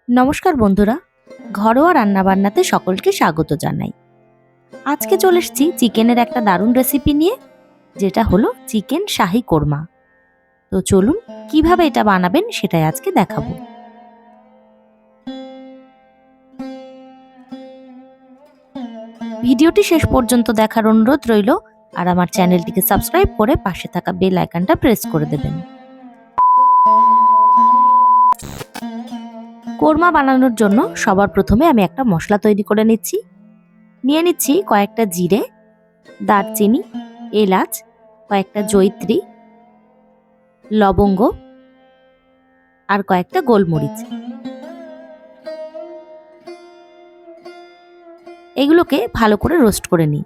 নমস্কার বন্ধুরা, ঘরোয়া রান্নাবান্নাতে সকলকে স্বাগত জানাই। আজকে চলে এসেছি চিকেনের একটা দারুণ রেসিপি নিয়ে, যেটা হলো চিকেন শাহি কোরমা। তো চলুন কিভাবে এটা বানাবেন সেটাই আজকে দেখাবো। ভিডিওটি শেষ পর্যন্ত দেখার অনুরোধ রইল, আর আমার চ্যানেলটিকে সাবস্ক্রাইব করে পাশে থাকা বেল আইকনটা প্রেস করে দেবেন। কোরমা বানানোর জন্য সবার প্রথমে আমি একটা মশলা তৈরি করে নিচ্ছি। নিয়ে নিচ্ছি কয়েকটা জিরে, দারচিনি, এলাচ, কয়েকটা জয়িত্রী, লবঙ্গ আর কয়েকটা গোলমরিচ। এগুলোকে ভালো করে রোস্ট করে নিই।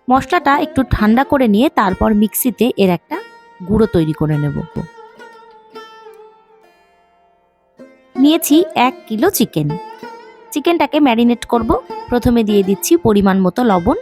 মশলাটা একটু ঠান্ডা করে নিয়ে তারপর মিক্সিতে এর একটা গুঁড়ো তৈরি করে নেব। নিয়েছি 1 কিলো চিকেন। চিকেনটাকে ম্যারিনেট করব। প্রথমে দিয়ে দিচ্ছি পরিমাণ মতো লবণ,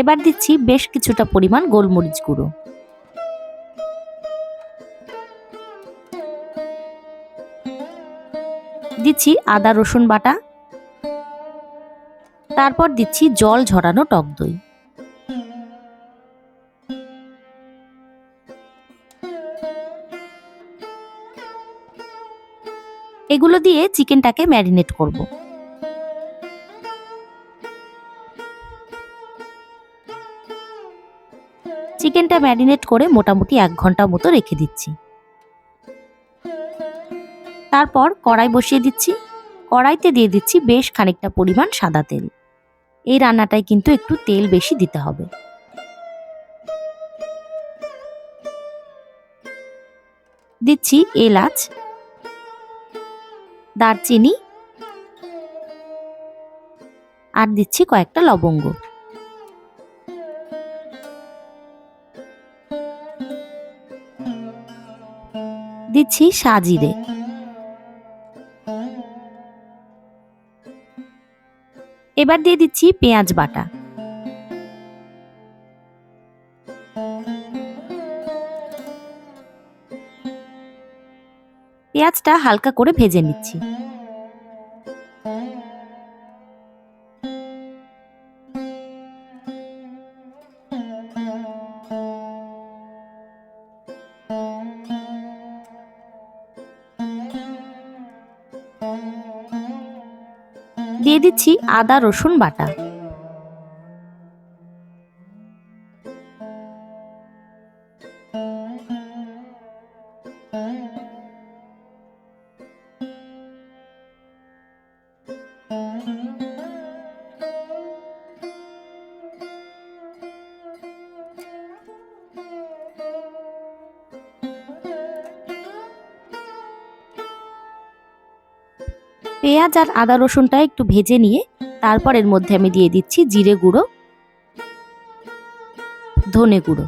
এবার দিচ্ছি বেশ কিছুটা পরিমাণ গোলমরিচ গুঁড়ো, দিচ্ছি আদা রসুন বাটা, তারপর দিচ্ছি জল ঝরানো টক দই। এগুলো দিয়ে চিকেনটাকে ম্যারিনেট করব। চিকেনটা ম্যারিনেট করে মোটামুটি 1 ঘন্টা মতো রেখে দিচ্ছি। তারপর কড়াই বসিয়ে দিচ্ছি। কড়াইতে দিয়ে দিচ্ছি বেশ খানিকটা পরিমাণ সাদা তেল। এই রান্নাটায় কিন্তু একটু তেল বেশি দিতে হবে। দিচ্ছি এলাচ, দারচিনি আর দিচ্ছি কয়েকটা লবঙ্গ। দিচ্ছি সাজিরে। এবার দিয়ে দিচ্ছি পেঁয়াজ বাটা। পেঁয়াজটা হালকা করে ভেজে নিচ্ছি। দিয়ে দিচ্ছি আদা রসুন বাটা। পেঁয়াজ আর আদা রসুনটা একটু ভেজে নিয়ে তারপর এর মধ্যে আমি দিয়ে দিচ্ছি জিরে গুঁড়ো, ধনে গুঁড়ো।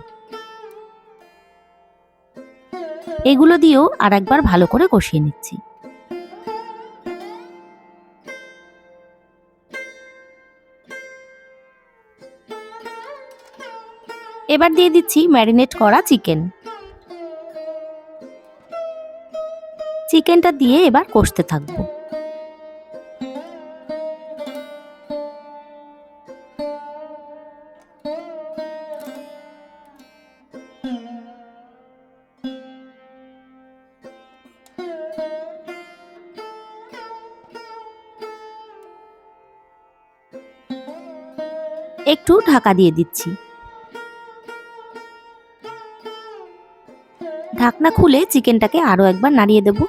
এগুলো দিয়েও আর একবার ভালো করে কষিয়ে নিচ্ছি। এবার দিয়ে দিচ্ছি ম্যারিনেট করা চিকেন। চিকেনটা দিয়ে এবার কষতে থাকবো। একটু ঢাকা দিয়ে দিচ্ছি। ঢাকনা খুলে চিকেনটাকে আরো একবার নাড়িয়ে দেব।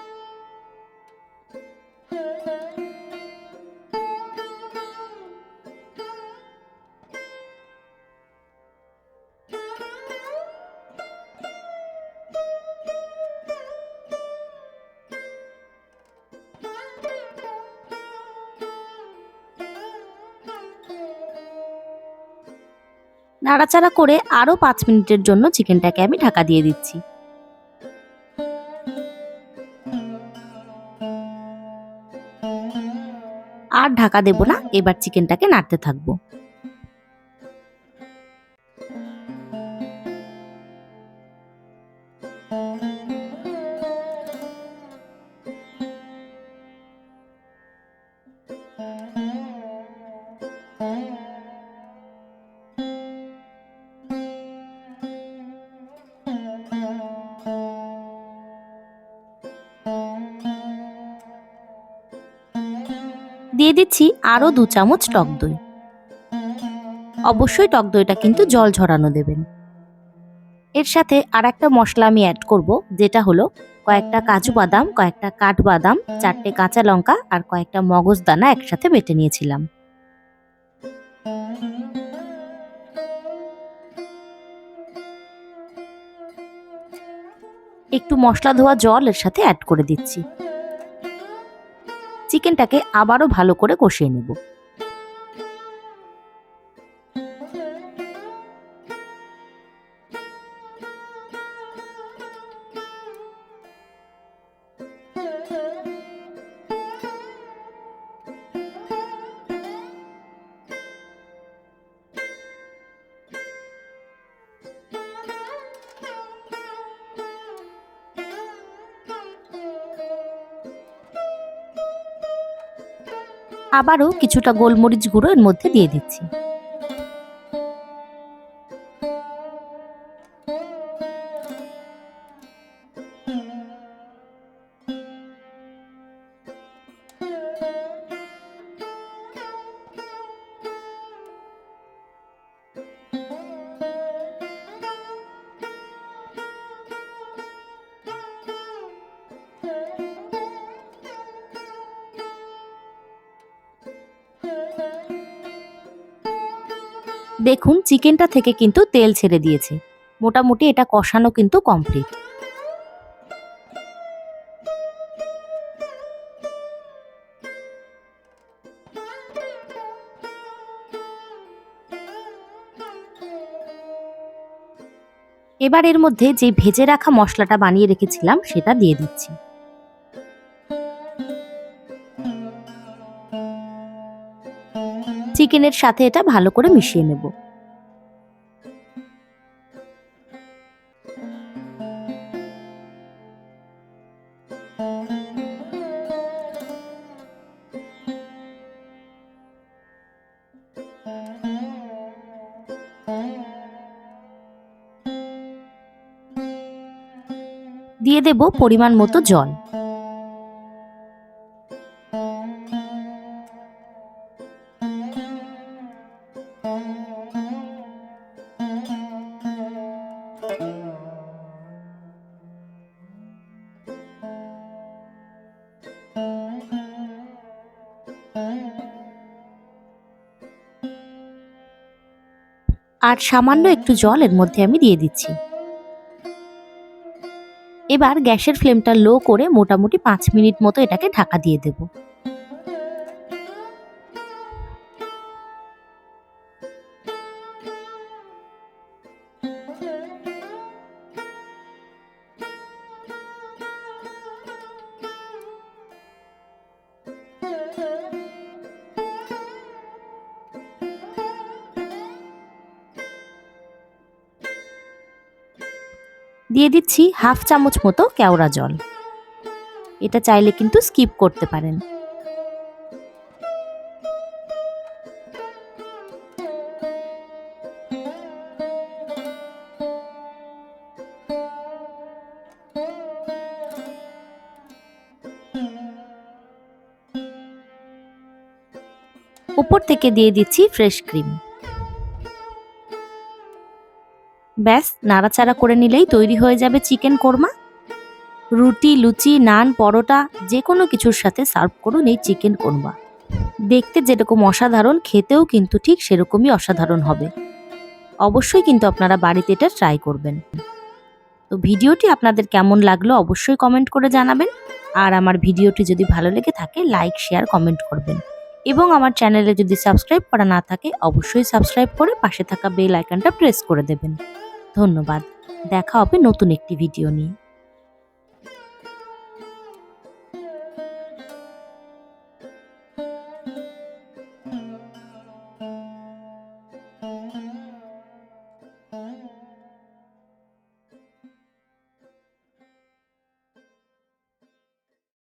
নাড়াচাড়া করে আরো 5 মিনিটের জন্য চিকেনটাকে আমি ঢাকা দিয়ে দিচ্ছি। আর ঢাকা দেব না, এবার চিকেনটাকে নাড়তে থাকবো। দিয়ে দিচ্ছি আরো 2 চামচ টক দই। অবশ্যই টক দইটা কিন্তু জল ঝরানো দেবেন। এর সাথে আর একটা মশলা আমি অ্যাড করব, যেটা হলো কয়েকটা কাজু বাদাম, কয়েকটা কাঠবাদাম, 4টে কাঁচা লঙ্কা আর কয়েকটা মগজদানা একসাথে বেটে নিয়েছিলাম। একটু মশলা ধোয়া জল এর সাথে অ্যাড করে দিচ্ছি। চিকেনটাকে আবারও ভালো করে কষিয়ে নেব। আবারও কিছুটা গোলমরিচ গুঁড়ো এর মধ্যে দিয়ে দিচ্ছি। দেখুন চিকেনটা থেকে কিন্তু তেল ছেড়ে দিয়েছে। মোটামুটি এটা কষানো কিন্তু কমপ্লিট। এবার এর মধ্যে যে ভেজে রাখা মশলাটা বানিয়ে রেখেছিলাম সেটা দিয়ে দিচ্ছি। চিকেনের সাথে এটা ভালো করে মিশিয়ে নেব। দিয়ে দেব পরিমাণ মতো জল। আর সামান্য একটু জল এর মধ্যে আমি দিয়ে দিচ্ছি। এবার গ্যাসের ফ্লেমটা লো করে মোটামুটি 5 মিনিট মতো এটাকে ঢাকা দিয়ে দেব। দিয়ে দিচ্ছি হাফ চামচ মতো কেওড়া জল। এটা চাইলে কিন্তু স্কিপ করতে পারেন। উপর থেকে দিয়ে দিচ্ছি ফ্রেশ ক্রিম। ব্যাস নাড়াচাড়া করে নিলেই তৈরি হয়ে যাবে চিকেন কোরমা। রুটি, লুচি, নান, পরোটা যে কোনো কিছুর সাথে সার্ভ করুন এই চিকেন কোরমা। দেখতে যেরকম অসাধারণ, খেতেও কিন্তু ঠিক সেরকমই অসাধারণ হবে। অবশ্যই কিন্তু আপনারা বাড়িতে এটা ট্রাই করবেন। তো ভিডিওটি আপনাদের কেমন লাগলো অবশ্যই কমেন্ট করে জানাবেন। আর আমার ভিডিওটি যদি ভালো লেগে থাকে লাইক, শেয়ার, কমেন্ট করবেন। এবং আমার চ্যানেলে যদি সাবস্ক্রাইব করা না থাকে অবশ্যই সাবস্ক্রাইব করে পাশে থাকা বেল আইকনটা প্রেস করে দেবেন। ধন্যবাদ। দেখা হবে নতুন একটি ভিডিও নিয়ে।